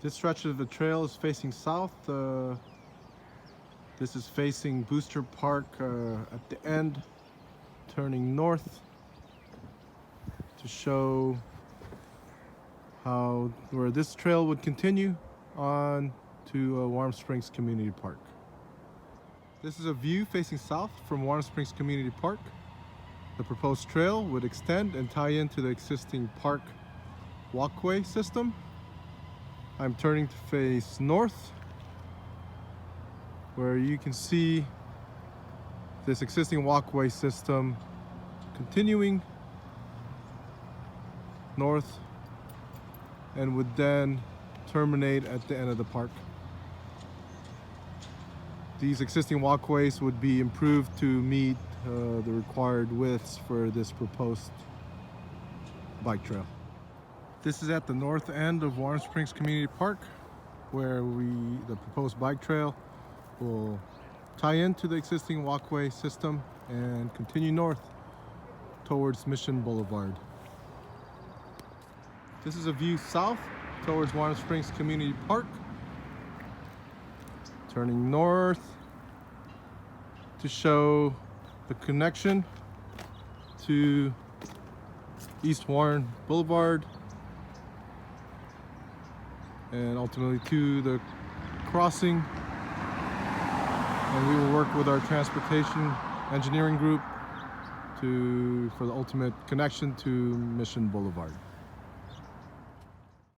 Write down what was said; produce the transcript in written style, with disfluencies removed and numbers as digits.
This stretch of the trail is facing south. This is facing Booster Park at the end, turning north to show where this trail would continue on to Warm Springs Community Park. This is a view facing south from Warm Springs Community Park. The proposed trail would extend and tie into the existing park walkway system. I'm turning to face north, where you can see this existing walkway system continuing north and would then terminate at the end of the park. These existing walkways would be improved to meet the required widths for this proposed bike trail. This is at the north end of Warm Springs Community Park, where the proposed bike trail will tie into the existing walkway system and continue north towards Mission Boulevard. This is a view south towards Warm Springs Community Park. Turning north to show the connection to East Warren Boulevard and ultimately to the crossing. And we will work with our transportation engineering group for the ultimate connection to Mission Boulevard.